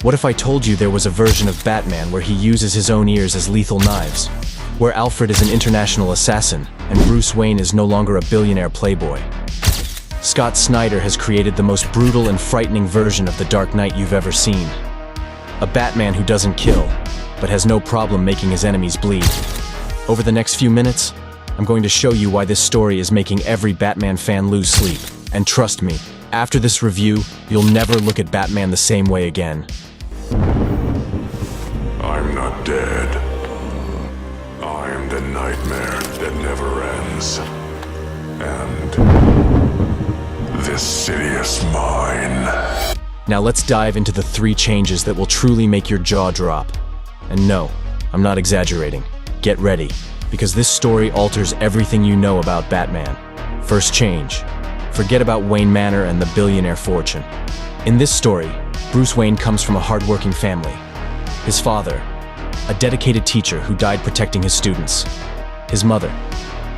What if I told you there was a version of Batman where he uses his own ears as lethal knives? Where Alfred is an international assassin, and Bruce Wayne is no longer a billionaire playboy? Snyder has created the most brutal and frightening version of the Dark Knight you've ever seen. A Batman who doesn't kill, but has no problem making his enemies bleed. Over the next few minutes, I'm going to show you why this story is making every Batman fan lose sleep. And trust me, after this review, you'll never look at Batman the same way again. I'm not dead. I am the nightmare that never ends. And this city is mine. Now let's dive into the 3 changes that will truly make your jaw drop. And no, I'm not exaggerating. Get ready, because this story alters everything you know about Batman. First change. Forget about Wayne Manor and the billionaire fortune. In this story, Bruce Wayne comes from a hardworking family. His father, a dedicated teacher who died protecting his students. His mother,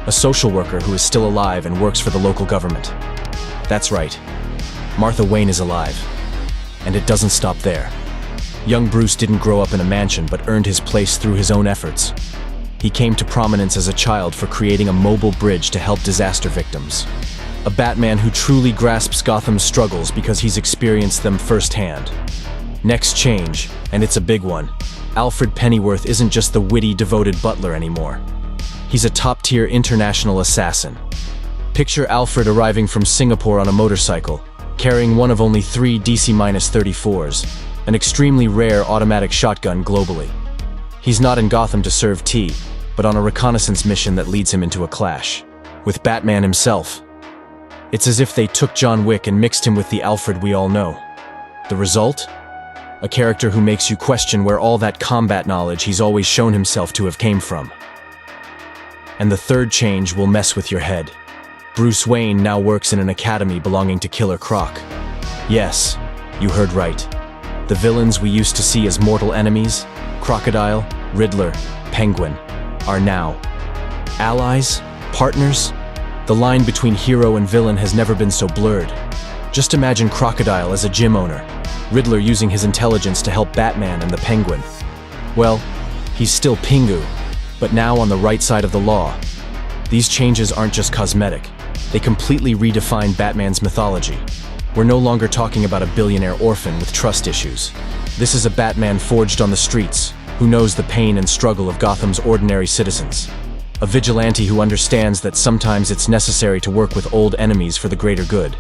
a social worker who is still alive and works for the local government. That's right, Martha Wayne is alive. And it doesn't stop there. Young Bruce didn't grow up in a mansion but earned his place through his own efforts. He came to prominence as a child for creating a mobile bridge to help disaster victims. A Batman who truly grasps Gotham's struggles because he's experienced them firsthand. Next change, and it's a big one. Alfred Pennyworth isn't just the witty, devoted butler anymore. He's a top-tier international assassin. Picture Alfred arriving from Singapore on a motorcycle, carrying one of only 3 DC-34s, an extremely rare automatic shotgun globally. He's not in Gotham to serve tea, but on a reconnaissance mission that leads him into a clash with Batman himself. It's as if they took John Wick and mixed him with the Alfred we all know. The result? A character who makes you question where all that combat knowledge he's always shown himself to have came from. And the third change will mess with your head. Bruce Wayne now works in an academy belonging to Killer Croc. Yes, you heard right. The villains we used to see as mortal enemies, Crocodile, Riddler, Penguin, are now allies, partners. The line between hero and villain has never been so blurred. Just imagine Crocodile as a gym owner, Riddler using his intelligence to help Batman and the Penguin. Well, he's still Pingu, but now on the right side of the law. These changes aren't just cosmetic. They completely redefine Batman's mythology. We're no longer talking about a billionaire orphan with trust issues. This is a Batman forged on the streets, who knows the pain and struggle of Gotham's ordinary citizens. A vigilante who understands that sometimes it's necessary to work with old enemies for the greater good.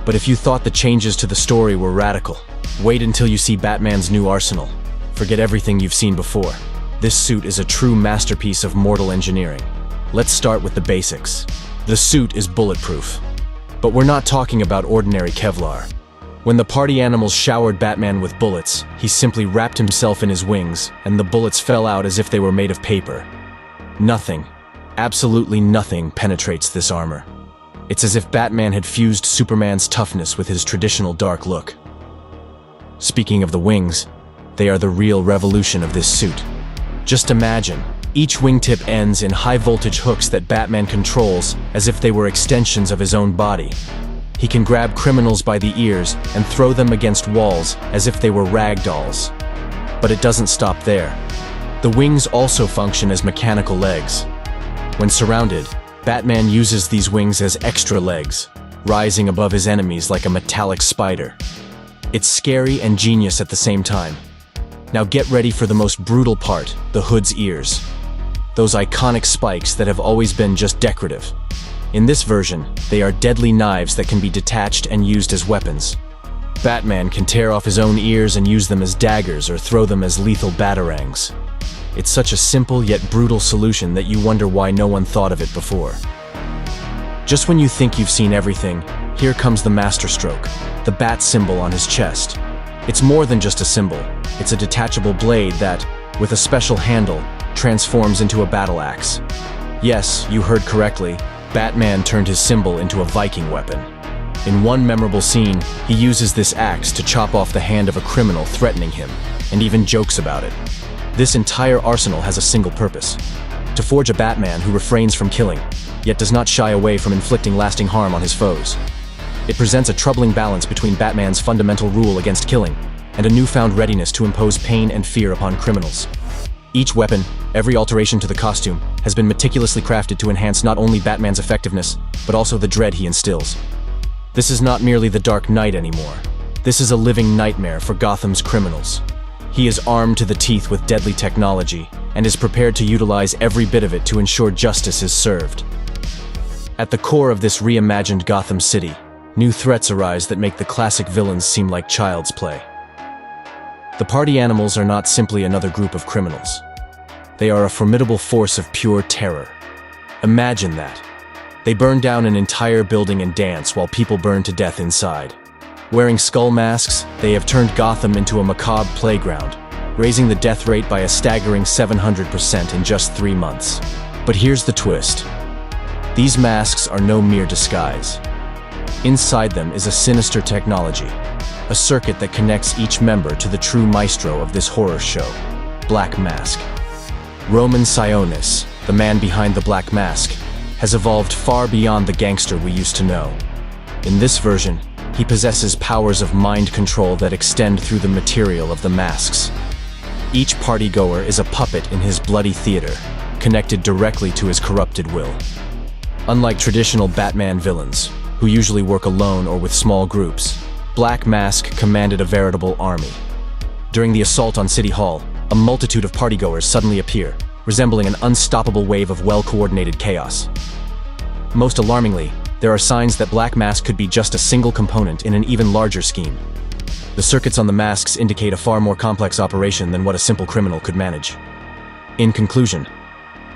But if you thought the changes to the story were radical, wait until you see Batman's new arsenal. Forget everything you've seen before. This suit is a true masterpiece of mortal engineering. Let's start with the basics. The suit is bulletproof. But we're not talking about ordinary Kevlar. When the party animals showered Batman with bullets, he simply wrapped himself in his wings, and the bullets fell out as if they were made of paper. Nothing, absolutely nothing, penetrates this armor. It's as if Batman had fused Superman's toughness with his traditional dark look. Speaking of the wings, they are the real revolution of this suit. Just imagine, each wingtip ends in high-voltage hooks that Batman controls as if they were extensions of his own body. He can grab criminals by the ears and throw them against walls as if they were rag dolls. But it doesn't stop there. The wings also function as mechanical legs. When surrounded, Batman uses these wings as extra legs, rising above his enemies like a metallic spider. It's scary and genius at the same time. Now get ready for the most brutal part, the hood's ears. Those iconic spikes that have always been just decorative. In this version, they are deadly knives that can be detached and used as weapons. Batman can tear off his own ears and use them as daggers or throw them as lethal batarangs. It's such a simple yet brutal solution that you wonder why no one thought of it before. Just when you think you've seen everything, here comes the masterstroke, the bat symbol on his chest. It's more than just a symbol. It's a detachable blade that, with a special handle, transforms into a battle axe. Yes, you heard correctly, Batman turned his symbol into a Viking weapon. In one memorable scene, he uses this axe to chop off the hand of a criminal threatening him, and even jokes about it. This entire arsenal has a single purpose: to forge a Batman who refrains from killing, yet does not shy away from inflicting lasting harm on his foes. It presents a troubling balance between Batman's fundamental rule against killing and a newfound readiness to impose pain and fear upon criminals. Each weapon, every alteration to the costume, has been meticulously crafted to enhance not only Batman's effectiveness, but also the dread he instills. This is not merely the Dark Knight anymore. This is a living nightmare for Gotham's criminals. He is armed to the teeth with deadly technology, and is prepared to utilize every bit of it to ensure justice is served. At the core of this reimagined Gotham City, new threats arise that make the classic villains seem like child's play. The party animals are not simply another group of criminals. They are a formidable force of pure terror. Imagine that. They burn down an entire building and dance while people burn to death inside. Wearing skull masks, they have turned Gotham into a macabre playground, raising the death rate by a staggering 700% in just 3 months. But here's the twist. These masks are no mere disguise. Inside them is a sinister technology, a circuit that connects each member to the true maestro of this horror show, Black Mask. Roman Sionis, the man behind the Black Mask, has evolved far beyond the gangster we used to know. In this version, he possesses powers of mind control that extend through the material of the masks. Each partygoer is a puppet in his bloody theater, connected directly to his corrupted will. Unlike traditional Batman villains, who usually work alone or with small groups, Black Mask commanded a veritable army. During the assault on City Hall, a multitude of partygoers suddenly appear, resembling an unstoppable wave of well-coordinated chaos. Most alarmingly, there are signs that Black Mask could be just a single component in an even larger scheme. The circuits on the masks indicate a far more complex operation than what a simple criminal could manage. In conclusion,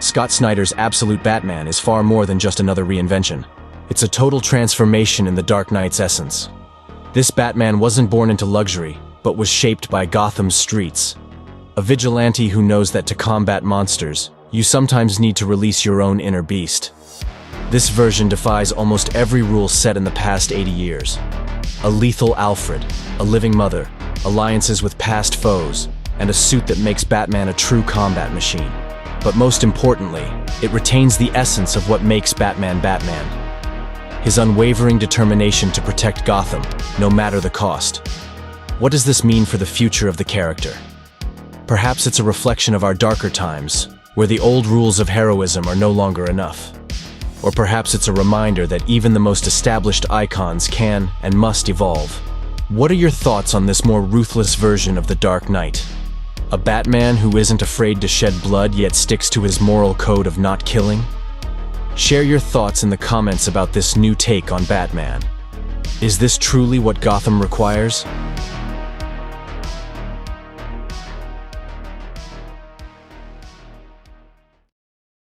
Scott Snyder's absolute Batman is far more than just another reinvention. It's a total transformation in the Dark Knight's essence. This Batman wasn't born into luxury, but was shaped by Gotham's streets. A vigilante who knows that to combat monsters, you sometimes need to release your own inner beast. This version defies almost every rule set in the past 80 years. A lethal Alfred, a living mother, alliances with past foes, and a suit that makes Batman a true combat machine. But most importantly, it retains the essence of what makes Batman Batman. His unwavering determination to protect Gotham, no matter the cost. What does this mean for the future of the character? Perhaps it's a reflection of our darker times, where the old rules of heroism are no longer enough. Or perhaps it's a reminder that even the most established icons can and must evolve. What are your thoughts on this more ruthless version of the Dark Knight? A Batman who isn't afraid to shed blood yet sticks to his moral code of not killing? Share your thoughts in the comments about this new take on Batman. Is this truly what Gotham requires?